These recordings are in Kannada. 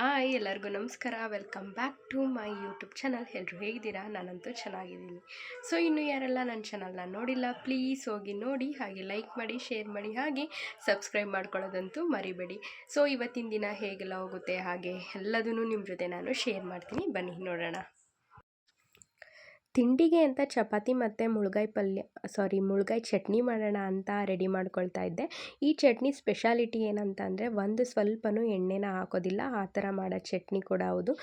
ಎಲ್ಲರಿಗೂ ನಮಸ್ಕಾರ. Welcome back to my YouTube channel. ಎಲ್ಲರೂ ಹೇಗಿದ್ದೀರಾ? ನಾನಂತೂ ಚೆನ್ನಾಗಿದ್ದೀನಿ. ಸೊ ಇನ್ನೂ ಯಾರೆಲ್ಲ ನನ್ನ ಚಾನಲ್ನ ನೋಡಿಲ್ಲ, ಪ್ಲೀಸ್ ಹೋಗಿ ನೋಡಿ, ಹಾಗೆ ಲೈಕ್ ಮಾಡಿ, ಶೇರ್ ಮಾಡಿ, ಹಾಗೆ ಸಬ್ಸ್ಕ್ರೈಬ್ ಮಾಡ್ಕೊಳ್ಳೋದಂತೂ ಮರಿಬೇಡಿ. ಸೊ ಇವತ್ತಿನ ದಿನ ಹೇಗೆಲ್ಲ ಹೋಗುತ್ತೆ ಹಾಗೆ ಎಲ್ಲದೂ ನಿಮ್ಮ ಜೊತೆ ನಾನು ಶೇರ್ ಮಾಡ್ತೀನಿ. ಬನ್ನಿ ನೋಡೋಣ. ತಿಂಡಿಗೆ ಅಂತ ಚಪಾತಿ ಮತ್ತು ಮುಳ್ಗಾಯಿ ಚಟ್ನಿ ಮಾಡೋಣ ಅಂತ ರೆಡಿ ಮಾಡ್ಕೊಳ್ತಾ ಇದ್ದೆ. ಈ ಚಟ್ನಿ ಸ್ಪೆಷಾಲಿಟಿ ಏನಂತ ಅಂದರೆ ಒಂದು ಸ್ವಲ್ಪನೂ ಎಣ್ಣೆನ ಹಾಕೋದಿಲ್ಲ, ಆ ಥರ ಮಾಡೋ ಚಟ್ನಿ ಕೂಡ ಹೌದು.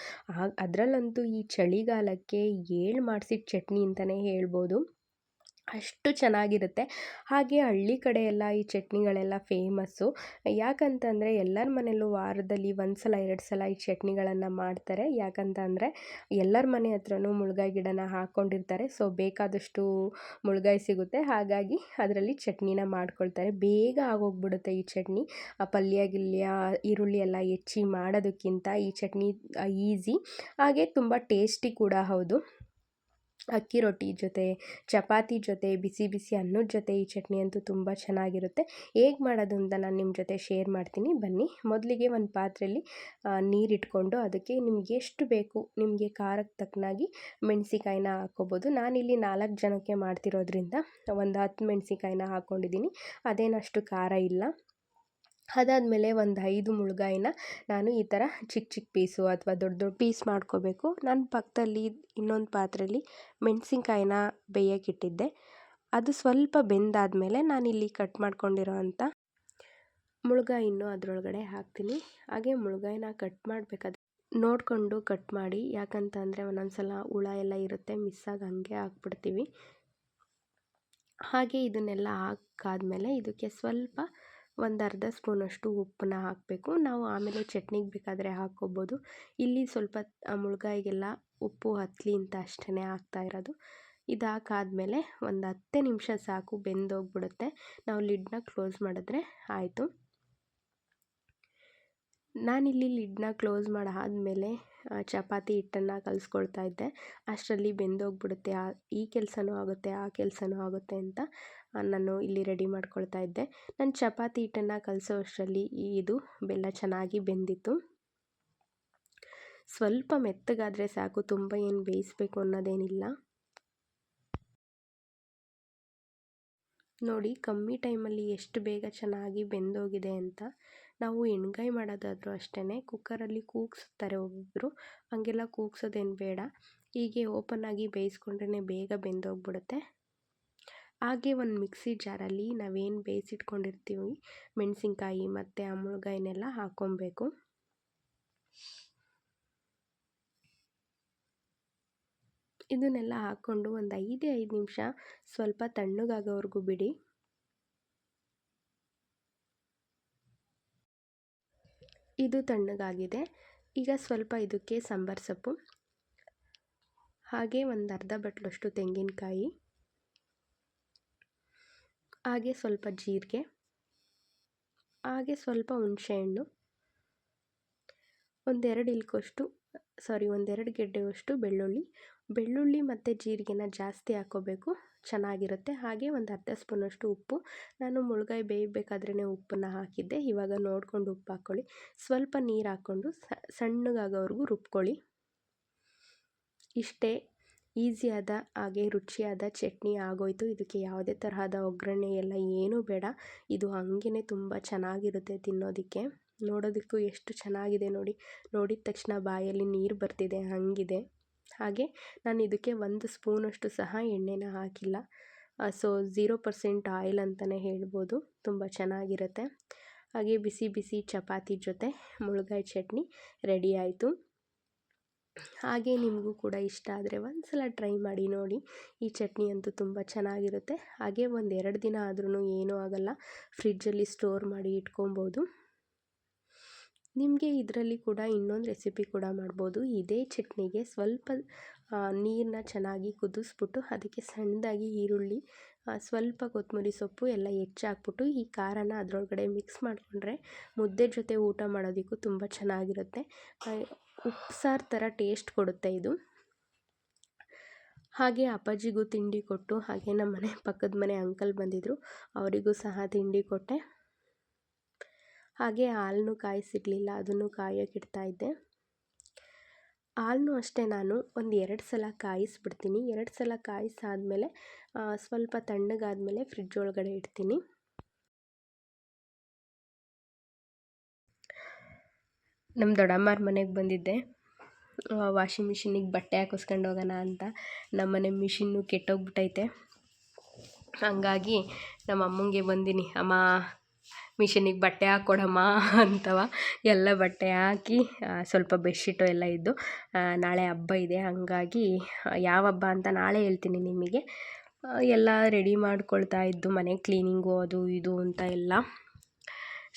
ಅದರಲ್ಲಂತೂ ಈ ಚಳಿಗಾಲಕ್ಕೆ ಏಳು ಮಾಡಿಸಿದ ಚಟ್ನಿ ಅಂತಲೇ ಹೇಳ್ಬೋದು, ಅಷ್ಟು ಚೆನ್ನಾಗಿರುತ್ತೆ. ಹಾಗೆ ಹಳ್ಳಿ ಕಡೆ ಎಲ್ಲ ಈ ಚಟ್ನಿಗಳೆಲ್ಲ ಫೇಮಸ್ಸು. ಯಾಕಂತಂದರೆ ಎಲ್ಲರ ಮನೆಯಲ್ಲೂ ವಾರದಲ್ಲಿ 1 ಸಲ 2 ಸಲ ಈ ಚಟ್ನಿಗಳನ್ನು ಮಾಡ್ತಾರೆ. ಯಾಕಂತ ಅಂದರೆ ಎಲ್ಲರ ಮನೆ ಹತ್ರನೂ ಮುಳ್ಗಾಯಿ ಗಿಡನ ಹಾಕ್ಕೊಂಡಿರ್ತಾರೆ. ಸೊ ಬೇಕಾದಷ್ಟು ಮುಳ್ಗಾಯಿ ಸಿಗುತ್ತೆ, ಹಾಗಾಗಿ ಅದರಲ್ಲಿ ಚಟ್ನಿನ ಮಾಡ್ಕೊಳ್ತಾರೆ. ಬೇಗ ಆಗೋಗ್ಬಿಡುತ್ತೆ ಈ ಚಟ್ನಿ. ಪಲ್ಯ ಗಿಲ್ಯ ಈರುಳ್ಳಿ ಎಲ್ಲ ಹೆಚ್ಚಿ ಮಾಡೋದಕ್ಕಿಂತ ಈ ಚಟ್ನಿ ಈಸಿ, ಹಾಗೆ ತುಂಬ ಟೇಸ್ಟಿ ಕೂಡ ಹೌದು. ಅಕ್ಕಿ ರೊಟ್ಟಿ ಜೊತೆ, ಚಪಾತಿ ಜೊತೆ, ಬಿಸಿ ಬಿಸಿ ಅನ್ನದ ಜೊತೆ ಈ ಚಟ್ನಿ ಅಂತೂ ತುಂಬ ಚೆನ್ನಾಗಿರುತ್ತೆ. ಹೇಗೆ ಮಾಡೋದು ಅಂತ ನಾನು ನಿಮ್ಮ ಜೊತೆ ಶೇರ್ ಮಾಡ್ತೀನಿ. ಬನ್ನಿ. ಮೊದಲಿಗೆ ಒಂದು ಪಾತ್ರೆಯಲ್ಲಿ ನೀರಿಟ್ಕೊಂಡು ಅದಕ್ಕೆ ನಿಮ್ಗೆ ಎಷ್ಟು ಬೇಕು, ನಿಮಗೆ ಖಾರಕ್ಕೆ ತಕ್ಕನಾಗಿ ಮೆಣಸಿಕಾಯಿನ ಹಾಕ್ಕೋಬೋದು. ನಾನಿಲ್ಲಿ 4 ಜನಕ್ಕೆ ಮಾಡ್ತಿರೋದ್ರಿಂದ ಒಂದು 10 ಮೆಣಸಿಕಾಯಿನ ಹಾಕ್ಕೊಂಡಿದ್ದೀನಿ, ಅದೇನಷ್ಟು ಖಾರ ಇಲ್ಲ. ಅದಾದಮೇಲೆ ಒಂದು 5 ಮುಳ್ಗಾಯಿನ ನಾನು ಈ ಥರ ಚಿಕ್ಕ ಚಿಕ್ಕ ಪೀಸು ಅಥವಾ ದೊಡ್ಡ ದೊಡ್ಡ ಪೀಸ್ ಮಾಡ್ಕೋಬೇಕು. ನಾನು ಪಕ್ಕದಲ್ಲಿ ಇನ್ನೊಂದು ಪಾತ್ರೆಯಲ್ಲಿ ಮೆಣಸಿನ್ಕಾಯಿನ ಬೇಯೋಕ್ಕಿಟ್ಟಿದ್ದೆ. ಅದು ಸ್ವಲ್ಪ ಬೆಂದಾದಮೇಲೆ ನಾನಿಲ್ಲಿ ಕಟ್ ಮಾಡ್ಕೊಂಡಿರೋ ಅಂಥ ಮುಳ್ಗಾಯಿನೂ ಅದರೊಳಗಡೆ ಹಾಕ್ತೀನಿ. ಹಾಗೆ ಮುಳ್ಗಾಯಿನ ಕಟ್ ಮಾಡಬೇಕಾದ್ರೆ ನೋಡಿಕೊಂಡು ಕಟ್ ಮಾಡಿ, ಯಾಕಂತಂದರೆ ಒಂದೊಂದು ಸಲ ಹುಳ ಎಲ್ಲ ಇರುತ್ತೆ, ಮಿಸ್ಸಾಗಿ ಹಂಗೆ ಹಾಕ್ಬಿಡ್ತೀವಿ. ಹಾಗೆ ಇದನ್ನೆಲ್ಲ ಹಾಕಾದ್ಮೇಲೆ ಇದಕ್ಕೆ ಸ್ವಲ್ಪ ಒಂದು ಅರ್ಧ ಸ್ಪೂನಷ್ಟು ಉಪ್ಪನ್ನ ಹಾಕಬೇಕು. ನಾವು ಆಮೇಲೆ ಚಟ್ನಿಗೆ ಬೇಕಾದರೆ ಹಾಕ್ಕೋಬೋದು. ಇಲ್ಲಿ ಸ್ವಲ್ಪ ಮುಳ್ಗಾಯಿಗೆಲ್ಲ ಉಪ್ಪು ಹತ್ತಲಿ ಅಂತ ಅಷ್ಟೇ ಹಾಕ್ತಾ ಇರೋದು. ಇದು ಹಾಕಾದ್ಮೇಲೆ ಒಂದು 10 ನಿಮಿಷ ಸಾಕು, ಬೆಂದೋಗ್ಬಿಡುತ್ತೆ. ನಾವು ಲಿಡ್ನ ಕ್ಲೋಸ್ ಮಾಡಿದ್ರೆ ಆಯಿತು. ನಾನಿಲ್ಲಿ ಲಿಡ್ನ ಕ್ಲೋಸ್ ಮಾಡಾದಮೇಲೆ ಚಪಾತಿ ಹಿಟ್ಟನ್ನು ಕಲಿಸ್ಕೊಳ್ತಾ ಇದ್ದೆ. ಅಷ್ಟರಲ್ಲಿ ಬೆಂದೋಗ್ಬಿಡುತ್ತೆ. ಈ ಕೆಲಸನೂ ಆಗುತ್ತೆ, ಆ ಕೆಲಸನೂ ಆಗುತ್ತೆ ಅಂತ ನಾನು ಇಲ್ಲಿ ರೆಡಿ ಮಾಡ್ಕೊಳ್ತಾ ಇದ್ದೆ. ನಾನು ಚಪಾತಿ ಹಿಟ್ಟನ್ನು ಕಲಿಸೋ ಅಷ್ಟರಲ್ಲಿ ಇದು ಬೆಲ್ಲ ಚೆನ್ನಾಗಿ ಬೆಂದಿತ್ತು. ಸ್ವಲ್ಪ ಮೆತ್ತಗಾದರೆ ಸಾಕು, ತುಂಬ ಏನು ಬೇಯಿಸಬೇಕು ಅನ್ನೋದೇನಿಲ್ಲ. ನೋಡಿ ಕಮ್ಮಿ ಟೈಮಲ್ಲಿ ಎಷ್ಟು ಬೇಗ ಚೆನ್ನಾಗಿ ಬೆಂದೋಗಿದೆ ಅಂತ. ನಾವು ಎಣ್ಗಾಯಿ ಮಾಡೋದಾದರೂ ಅಷ್ಟೇ, ಕುಕ್ಕರಲ್ಲಿ ಕೂಗಿಸ್ತಾರೆ ಒಬ್ಬೊಬ್ಬರು, ಹಾಗೆಲ್ಲ ಕೂಗ್ಸೋದೇನು ಬೇಡ. ಹೀಗೆ ಓಪನ್ನಾಗಿ ಬೇಯಿಸ್ಕೊಂಡ್ರೆ ಬೇಗ ಬೆಂದೋಗ್ಬಿಡುತ್ತೆ. ಹಾಗೆ ಒಂದು ಮಿಕ್ಸಿ ಜಾರಲ್ಲಿ ನಾವೇನು ಬೇಯಿಸಿಟ್ಕೊಂಡಿರ್ತೀವಿ ಮೆಣಸಿನ್ಕಾಯಿ ಮತ್ತು ಆ ಮುಳ್ಗಾಯಿನೆಲ್ಲ ಹಾಕ್ಕೊಬೇಕು. ಇದನ್ನೆಲ್ಲ ಹಾಕ್ಕೊಂಡು ಒಂದು 5 ನಿಮಿಷ ಸ್ವಲ್ಪ ತಣ್ಣಗಾಗೋವರೆಗೂ ಬಿಡಿ. ಇದು ತಣ್ಣಗಾಗಿದೆ. ಈಗ ಸ್ವಲ್ಪ ಇದಕ್ಕೆ ಸಾಂಬಾರು ಸೊಪ್ಪು, ಹಾಗೆ ಒಂದು ಅರ್ಧ ಬಟ್ಲಷ್ಟು ತೆಂಗಿನಕಾಯಿ, ಹಾಗೆ ಸ್ವಲ್ಪ ಜೀರಿಗೆ, ಹಾಗೆ ಸ್ವಲ್ಪ ಹುಣಸೆಹಣ್ಣು, ಒಂದೆರಡು ಗೆಡ್ಡೆಯಷ್ಟು ಬೆಳ್ಳುಳ್ಳಿ ಮತ್ತು ಜೀರಿಗೆನ ಜಾಸ್ತಿ ಹಾಕ್ಕೋಬೇಕು, ಚೆನ್ನಾಗಿರುತ್ತೆ. ಹಾಗೆ ಒಂದು ಅರ್ಧ ಸ್ಪೂನಷ್ಟು ಉಪ್ಪು. ನಾನು ಮುಳ್ಗಾಯಿ ಬೇಯಬೇಕಾದ್ರೇ ಉಪ್ಪನ್ನು ಹಾಕಿದ್ದೆ, ಇವಾಗ ನೋಡಿಕೊಂಡು ಉಪ್ಪು ಹಾಕ್ಕೊಳ್ಳಿ. ಸ್ವಲ್ಪ ನೀರು ಹಾಕ್ಕೊಂಡು ಸಣ್ಣಗಾಗೋವರೆಗೂ ರುಬ್ಕೊಳ್ಳಿ. ಇಷ್ಟೇ ಈಸಿಯಾದ ಹಾಗೆ ರುಚಿಯಾದ ಚಟ್ನಿ ಆಗೋಯ್ತು. ಇದಕ್ಕೆ ಯಾವುದೇ ತರಹದ ಒಗ್ಗರಣೆ ಎಲ್ಲ ಏನೂ ಬೇಡ, ಇದು ಹಾಗೇ ತುಂಬ ಚೆನ್ನಾಗಿರುತ್ತೆ ತಿನ್ನೋದಕ್ಕೆ. ನೋಡೋದಕ್ಕೂ ಎಷ್ಟು ಚೆನ್ನಾಗಿದೆ ನೋಡಿ, ನೋಡಿದ ತಕ್ಷಣ ಬಾಯಲ್ಲಿ ನೀರು ಬರ್ತಿದೆ ಹಾಗಿದೆ. ಹಾಗೆ ನಾನು ಇದಕ್ಕೆ 1 ಸ್ಪೂನಷ್ಟು ಸಹ ಎಣ್ಣೆನ ಹಾಕಿಲ್ಲ. ಸೊ 0% ಆಯಿಲ್ ಅಂತಲೇ ಹೇಳ್ಬೋದು, ತುಂಬ ಚೆನ್ನಾಗಿರುತ್ತೆ. ಹಾಗೆ ಬಿಸಿ ಬಿಸಿ ಚಪಾತಿ ಜೊತೆ ಮುಳ್ಗಾಯಿ ಚಟ್ನಿ ರೆಡಿ ಆಯಿತು. ಹಾಗೆ ನಿಮಗೂ ಕೂಡ ಇಷ್ಟ ಆದರೆ ಒಂದು ಸಲ ಟ್ರೈ ಮಾಡಿ ನೋಡಿ. ಈ ಚಟ್ನಿ ಅಂತೂ ತುಂಬ ಚೆನ್ನಾಗಿರುತ್ತೆ. ಹಾಗೆ 1-2 ದಿನ ಆದ್ರೂ ಏನೂ ಆಗಲ್ಲ, ಫ್ರಿಡ್ಜಲ್ಲಿ ಸ್ಟೋರ್ ಮಾಡಿ ಇಟ್ಕೊಬೋದು. ನಿಮಗೆ ಇದರಲ್ಲಿ ಕೂಡ ಇನ್ನೊಂದು ರೆಸಿಪಿ ಕೂಡ ಮಾಡ್ಬೋದು. ಇದೇ ಚಟ್ನಿಗೆ ಸ್ವಲ್ಪ ನೀರನ್ನ ಚೆನ್ನಾಗಿ ಕುದಿಸ್ಬಿಟ್ಟು ಅದಕ್ಕೆ ಸಣ್ಣದಾಗಿ ಈರುಳ್ಳಿ, ಸ್ವಲ್ಪ ಕೊತ್ತಂಬರಿ ಸೊಪ್ಪು ಎಲ್ಲ ಹೆಚ್ಚಾಕ್ಬಿಟ್ಟು ಈ ಖಾರನ ಅದರೊಳಗಡೆ ಮಿಕ್ಸ್ ಮಾಡಿಕೊಂಡ್ರೆ ಮುದ್ದೆ ಜೊತೆ ಊಟ ಮಾಡೋದಕ್ಕೂ ತುಂಬ ಚೆನ್ನಾಗಿರುತ್ತೆ. ಉಪ್ಸಾರು ಥರ ಟೇಸ್ಟ್ ಕೊಡುತ್ತೆ ಇದು. ಹಾಗೆ ಅಪ್ಪಾಜಿಗೂ ತಿಂಡಿ ಕೊಟ್ಟು, ಹಾಗೆ ನಮ್ಮ ಮನೆ ಪಕ್ಕದ ಮನೆ ಅಂಕಲ್ ಬಂದಿದ್ದರು, ಅವರಿಗೂ ಸಹ ತಿಂಡಿ ಕೊಟ್ಟೆ. ಹಾಗೆ ಹಾಲನ್ನು ಕಾಯಿಸಿರಲಿಲ್ಲ, ಅದನ್ನು ಕಾಯೋಕ್ಕಿಡ್ತಾ ಇದ್ದೆ. ಹಾಲನ್ನು ಅಷ್ಟೇ ನಾನು ಒಂದು 2 ಸಲ ಕಾಯಿಸ್ಬಿಡ್ತೀನಿ. 2 ಸಲ ಕಾಯಿಸಾದ್ಮೇಲೆ ಸ್ವಲ್ಪ ತಣ್ಣಗಾದ್ಮೇಲೆ ಫ್ರಿಡ್ಜ್ ಒಳಗಡೆ ಇಡ್ತೀನಿ. ನಮ್ಮ ದೊಡ್ಡಮ್ಮರ ಮನೆಗೆ ಬಂದಿದ್ದೆ. ವಾಷಿಂಗ್ ಮಿಷಿನಿಗೆ ಬಟ್ಟೆ ಹಾಕಿಸ್ಕೊಂಡು ಹೋಗೋಣ ಅಂತ. ನಮ್ಮನೆ ಮಿಷಿನ್ನು ಕೆಟ್ಟೋಗ್ಬಿಟ್ಟೈತೆ. ಹಂಗಾಗಿ ನಮ್ಮ ಅಮ್ಮಂಗೆ ಬಂದೀನಿ, ಅಮ್ಮ ಮಿಷಿನಿಗೆ ಬಟ್ಟೆ ಹಾಕ್ಕೊಡಮ್ಮ ಅಂತವ. ಎಲ್ಲ ಬಟ್ಟೆ ಹಾಕಿ ಸ್ವಲ್ಪ ಬೆಡ್ಶೀಟು ಎಲ್ಲ ಇದ್ದು, ನಾಳೆ ಹಬ್ಬ ಇದೆ. ಹಂಗಾಗಿ ಯಾವ ಹಬ್ಬ ಅಂತ ನಾಳೆ ಹೇಳ್ತೀನಿ ನಿಮಗೆ. ಎಲ್ಲ ರೆಡಿ ಮಾಡ್ಕೊಳ್ತಾ ಇದ್ದು, ಮನೆ ಕ್ಲೀನಿಂಗು ಅದು ಇದು ಅಂತ ಎಲ್ಲ.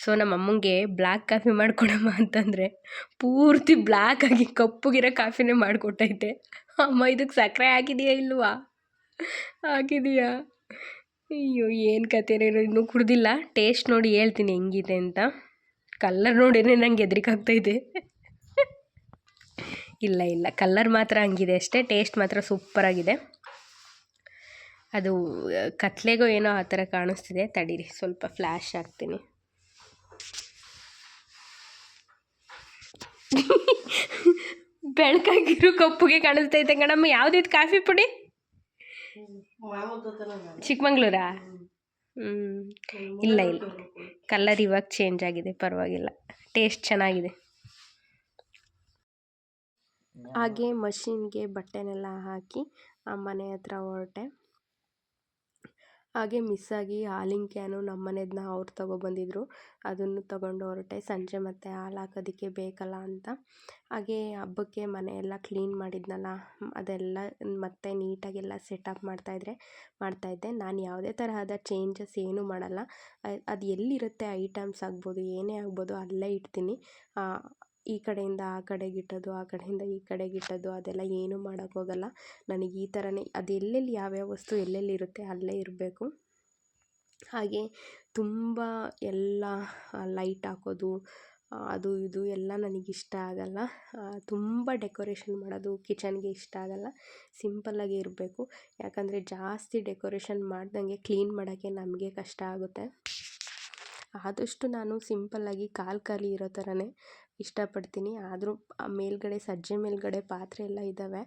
ಸೊ ನಮ್ಮ ಅಮ್ಮಂಗೆ ಬ್ಲ್ಯಾಕ್ ಕಾಫಿ ಮಾಡಿಕೊಡಮ್ಮ ಅಂತಂದರೆ ಪೂರ್ತಿ ಬ್ಲ್ಯಾಕಾಗಿ ಕಪ್ಪುಗಿರೋ ಕಾಫಿನೇ ಮಾಡಿಕೊಟ್ಟೈತೆ. ಅಮ್ಮ ಇದಕ್ಕೆ ಸಕ್ಕರೆ ಹಾಕಿದೆಯಾ ಇಲ್ವಾ, ಹಾಕಿದೀಯಾ? ಅಯ್ಯೋ ಏನು ಕತೆನೇನೋ, ಇನ್ನೂ ಕುಡ್ದಿಲ್ಲ. ಟೇಸ್ಟ್ ನೋಡಿ ಹೇಳ್ತೀನಿ ಹೆಂಗಿದೆ ಅಂತ. ಕಲ್ಲರ್ ನೋಡಿದ್ರೆ ನಂಗೆ ಹೆದರಿಕಾಗ್ತೈತೆ. ಇಲ್ಲ ಕಲ್ಲರ್ ಮಾತ್ರ ಹಂಗಿದೆ ಅಷ್ಟೇ, ಟೇಸ್ಟ್ ಮಾತ್ರ ಸೂಪರಾಗಿದೆ. ಅದು ಕತ್ಲೆಗೋ ಏನೋ ಆ ಥರ ಕಾಣಿಸ್ತಿದೆ. ತಡೀರಿ, ಸ್ವಲ್ಪ ಫ್ಲ್ಯಾಶ್ ಹಾಕ್ತೀನಿ. ಬೆಳಕಾಗಿರೋ ಕಪ್ಪುಗೆ ಕಾಣಿಸ್ತೈತೆ ಕಣಮ್ಮ. ಯಾವುದಿತ್ತು ಕಾಫಿ ಪುಡಿ? ಚಿಕ್ಕಮಂಗ್ಳೂರಾ? ಇಲ್ಲ ಕಲ್ಲರ್ ಇವಾಗ ಚೇಂಜ್ ಆಗಿದೆ, ಪರವಾಗಿಲ್ಲ, ಟೇಸ್ಟ್ ಚೆನ್ನಾಗಿದೆ. ಹಾಗೆ ಮಷಿನ್ಗೆ ಬಟ್ಟೆನೆಲ್ಲ ಹಾಕಿ ಮನೆ ಹತ್ರ ಹೊರಟೆ. ಹಾಗೆ ಮಿಸ್ಸಾಗಿ ಹಾಲಿನ ಕ್ಯಾನು ನಮ್ಮ ಮನೆದನ್ನ ಅವ್ರು ತೊಗೊಬಂದಿದ್ರು, ಅದನ್ನು ತೊಗೊಂಡು ಹೊರಟೆ. ಸಂಜೆ ಮತ್ತೆ ಹಾಲು ಹಾಕೋದಕ್ಕೆ ಬೇಕಲ್ಲ ಅಂತ. ಹಾಗೆ ಹಬ್ಬಕ್ಕೆ ಮನೆಯೆಲ್ಲ ಕ್ಲೀನ್ ಮಾಡಿದ್ನಲ್ಲ, ಅದೆಲ್ಲ ಮತ್ತೆ ನೀಟಾಗೆಲ್ಲ ಸೆಟಪ್ ಮಾಡ್ತಾಯಿದ್ದೆ. ನಾನು ಯಾವುದೇ ತರಹದ ಚೇಂಜಸ್ ಏನೂ ಮಾಡಲ್ಲ. ಅದು ಎಲ್ಲಿರುತ್ತೆ ಐಟಮ್ಸ್ ಆಗ್ಬೋದು, ಏನೇ ಆಗ್ಬೋದು, ಅಲ್ಲೇ ಇಡ್ತೀನಿ. ಈ ಕಡೆಯಿಂದ ಆ ಕಡೆಗೆ ಇಟ್ಟೋದು, ಆ ಕಡೆಯಿಂದ ಈ ಕಡೆಗೆ ಇಟ್ಟೋದು ಅದೆಲ್ಲ ಏನೂ ಮಾಡೋಕ್ಕೋಗಲ್ಲ. ನನಗೆ ಈ ಥರನೇ, ಅದು ಎಲ್ಲೆಲ್ಲಿ ಯಾವ್ಯಾವ ವಸ್ತು ಎಲ್ಲೆಲ್ಲಿರುತ್ತೆ ಅಲ್ಲೇ ಇರಬೇಕು. ಹಾಗೆ ತುಂಬ ಎಲ್ಲ ಲೈಟ್ ಹಾಕೋದು ಅದು ಇದು ಎಲ್ಲ ನನಗಿಷ್ಟ ಆಗಲ್ಲ. ತುಂಬ ಡೆಕೋರೇಷನ್ ಮಾಡೋದು ಕಿಚನ್ಗೆ ಇಷ್ಟ ಆಗಲ್ಲ. ಸಿಂಪಲ್ಲಾಗಿ ಇರಬೇಕು. ಯಾಕಂದರೆ ಜಾಸ್ತಿ ಡೆಕೋರೇಷನ್ ಮಾಡ್ದಂಗೆ ಕ್ಲೀನ್ ಮಾಡೋಕ್ಕೆ ನಮಗೆ ಕಷ್ಟ ಆಗುತ್ತೆ. ಆದಷ್ಟು ನಾನು ಸಿಂಪಲ್ಲಾಗಿ ಖಾಲಿ ಇರೋ ಥರನೇ ಇಷ್ಟಪಡ್ತೀನಿ. ಆದರೂ ಮೇಲ್ಗಡೆ ಸಜ್ಜೆ ಮೇಲ್ಗಡೆ ಪಾತ್ರೆ ಎಲ್ಲ ಇದ್ದಾವೆ,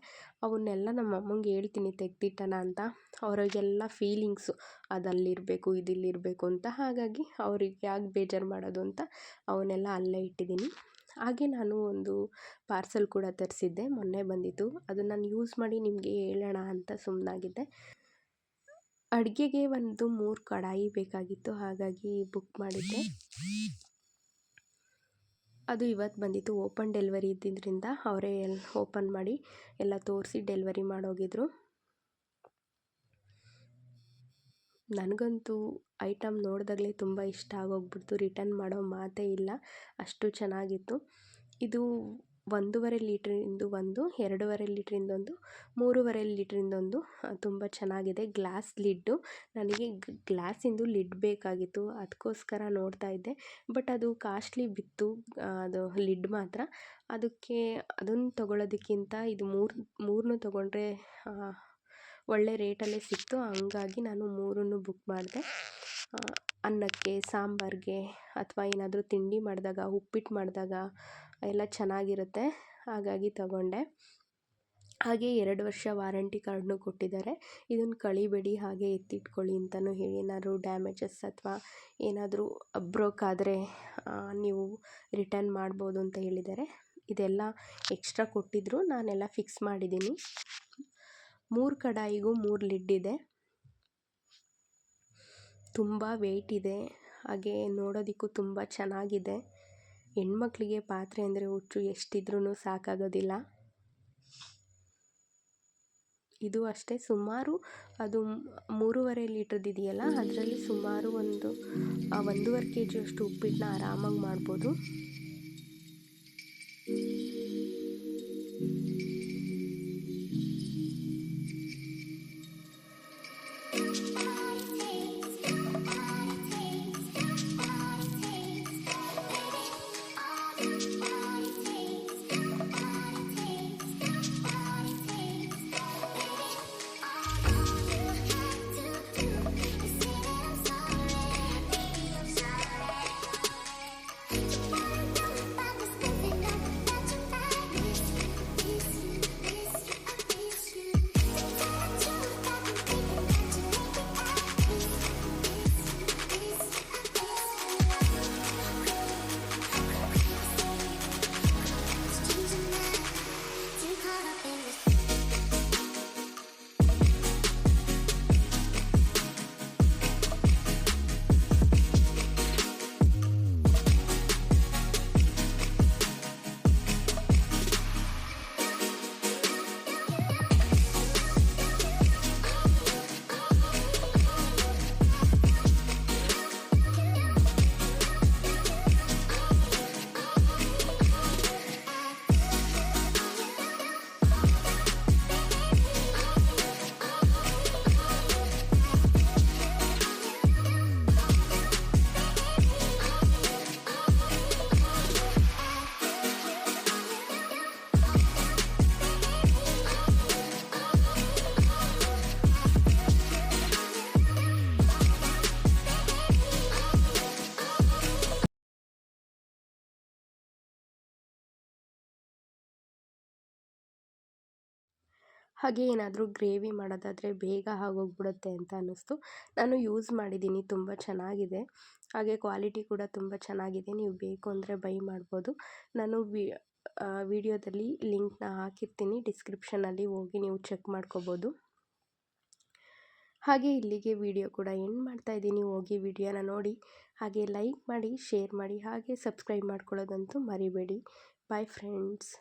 ಅವನ್ನೆಲ್ಲ ನಮ್ಮ ಅಮ್ಮಂಗೆ ಹೇಳ್ತೀನಿ ತೆಗ್ದಿಟ್ಟಣ ಅಂತ. ಅವರಿಗೆಲ್ಲ ಫೀಲಿಂಗ್ಸು, ಅದಲ್ಲಿರಬೇಕು ಇದಿಲ್ಲಿರಬೇಕು ಅಂತ. ಹಾಗಾಗಿ ಅವ್ರಿಗೆ ಯಾಕೆ ಬೇಜಾರು ಮಾಡೋದು ಅಂತ ಅವನ್ನೆಲ್ಲ ಅಲ್ಲೇ ಇಟ್ಟಿದ್ದೀನಿ. ಹಾಗೆ ನಾನು ಒಂದು ಪಾರ್ಸೆಲ್ ಕೂಡ ತರಿಸಿದ್ದೆ, ಮೊನ್ನೆ ಬಂದಿತ್ತು. ಅದನ್ನು ನಾನು ಯೂಸ್ ಮಾಡಿ ನಿಮಗೆ ಹೇಳೋಣ ಅಂತ ಸುಮ್ಮನಾಗಿದ್ದೆ. ಅಡುಗೆಗೆ ಒಂದು 3 ಕಡಾಯಿ ಬೇಕಾಗಿತ್ತು, ಹಾಗಾಗಿ ಬುಕ್ ಮಾಡಿದ್ದೆ. ಅದು ಇವತ್ತು ಬಂದಿತ್ತು. ಓಪನ್ ಡೆಲಿವರಿ ಇದ್ದಿದ್ದರಿಂದ ಅವರೇ ಓಪನ್ ಮಾಡಿ ಎಲ್ಲ ತೋರಿಸಿ ಡೆಲಿವರಿ ಮಾಡೋಗಿದ್ರು. ನನಗಂತೂ ಐಟಮ್ ನೋಡಿದಾಗಲೇ ತುಂಬ ಇಷ್ಟ ಆಗೋಗ್ಬಿಡ್ತು. ರಿಟರ್ನ್ ಮಾಡೋ ಮಾತೇ ಇಲ್ಲ, ಅಷ್ಟು ಚೆನ್ನಾಗಿತ್ತು. ಇದು 1.5 ಲೀಟ್ರಿಂದು ಒಂದು, 2.5 ಲೀಟ್ರಿಂದೊಂದು, 3.5 ಲೀಟ್ರಿಂದೊಂದು ತುಂಬ ಚೆನ್ನಾಗಿದೆ. ಗ್ಲಾಸ್ ಲಿಡ್ಡು, ನನಗೆ ಗ್ಲಾಸಿಂದು ಲಿಡ್ ಬೇಕಾಗಿತ್ತು, ಅದಕ್ಕೋಸ್ಕರ ನೋಡ್ತಾ ಇದ್ದೆ. ಬಟ್ ಅದು ಕಾಸ್ಟ್ಲಿ ಬಿತ್ತು, ಅದು ಲಿಡ್ ಮಾತ್ರ. ಅದಕ್ಕೆ ಅದನ್ನು ತೊಗೊಳೋದಕ್ಕಿಂತ ಇದು ಮೂರನ್ನು ತೊಗೊಂಡ್ರೆ ಒಳ್ಳೆ ರೇಟಲ್ಲೇ ಸಿಕ್ತು. ಹಂಗಾಗಿ ನಾನು 3 ಬುಕ್ ಮಾಡಿದೆ. ಅನ್ನಕ್ಕೆ, ಸಾಂಬಾರಿಗೆ, ಅಥವಾ ಏನಾದರೂ ತಿಂಡಿ ಮಾಡಿದಾಗ, ಉಪ್ಪಿಟ್ಟು ಮಾಡಿದಾಗ ಎಲ್ಲ ಚೆನ್ನಾಗಿರುತ್ತೆ, ಹಾಗಾಗಿ ತಗೊಂಡೆ. ಹಾಗೆ 2 ವರ್ಷ ವಾರಂಟಿ ಕಾರ್ಡ್ನು ಕೊಟ್ಟಿದ್ದಾರೆ. ಇದನ್ನು ಕಳಿಬೇಡಿ, ಹಾಗೆ ಎತ್ತಿಟ್ಕೊಳ್ಳಿ ಅಂತಲೂ ಹೇಳಿ. ಏನಾದರೂ ಡ್ಯಾಮೇಜಸ್ ಅಥವಾ ಏನಾದರೂ ಬ್ರೋಕ್ ಆದರೆ ನೀವು ರಿಟರ್ನ್ ಮಾಡ್ಬೋದು ಅಂತ ಹೇಳಿದ್ದಾರೆ. ಇದೆಲ್ಲ ಎಕ್ಸ್ಟ್ರಾ ಕೊಟ್ಟಿದ್ದರು, ನಾನೆಲ್ಲ ಫಿಕ್ಸ್ ಮಾಡಿದ್ದೀನಿ. 3 ಕಡಾಯಿಗೂ 3 ಲಿಡ್ ಇದೆ. ತುಂಬ ವೆಯ್ಟ್ ಇದೆ, ಹಾಗೆ ನೋಡೋದಕ್ಕೂ ತುಂಬ ಚೆನ್ನಾಗಿದೆ. ಹೆಣ್ಮಕ್ಳಿಗೆ ಪಾತ್ರೆ ಅಂದರೆ ಹುಚ್ಚು, ಎಷ್ಟಿದ್ರೂ ಸಾಕಾಗೋದಿಲ್ಲ. ಇದು ಅಷ್ಟೇ, ಸುಮಾರು ಅದು 3.5 ಲೀಟ್ರದ್ದು ಇದೆಯಲ್ಲ, ಅದರಲ್ಲಿ ಸುಮಾರು ಒಂದು 1.5 kg ಅಷ್ಟು ಉಪ್ಪಿಟ್ಟನ್ನ ಆರಾಮಾಗಿ ಮಾಡ್ಬೋದು. ಹಾಗೆ ಏನಾದರೂ ಗ್ರೇವಿ ಮಾಡೋದಾದರೆ ಬೇಗ ಆಗೋಗ್ಬಿಡುತ್ತೆ ಅಂತ ಅನ್ನಿಸ್ತು. ನಾನು ಯೂಸ್ ಮಾಡಿದ್ದೀನಿ, ತುಂಬ ಚೆನ್ನಾಗಿದೆ. ಹಾಗೆ ಕ್ವಾಲಿಟಿ ಕೂಡ ತುಂಬ ಚೆನ್ನಾಗಿದೆ. ನೀವು ಬೇಕು ಅಂದರೆ ಬೈ ಮಾಡ್ಬೋದು. ನಾನು ವಿಡಿಯೋದಲ್ಲಿ ಲಿಂಕ್ನ ಹಾಕಿರ್ತೀನಿ, ಡಿಸ್ಕ್ರಿಪ್ಷನಲ್ಲಿ ಹೋಗಿ ನೀವು ಚೆಕ್ ಮಾಡ್ಕೋಬೋದು. ಹಾಗೆ ಇಲ್ಲಿಗೆ ವಿಡಿಯೋ ಕೂಡ ಎಂಡ್ ಮಾಡ್ತಾ ಇದ್ದೀನಿ. ಹೋಗಿ ವಿಡಿಯೋನ ನೋಡಿ, ಹಾಗೆ ಲೈಕ್ ಮಾಡಿ, ಶೇರ್ ಮಾಡಿ, ಹಾಗೆ ಸಬ್ಸ್ಕ್ರೈಬ್ ಮಾಡ್ಕೊಳ್ಳೋದಂತೂ ಮರಿಬೇಡಿ. Bye friends.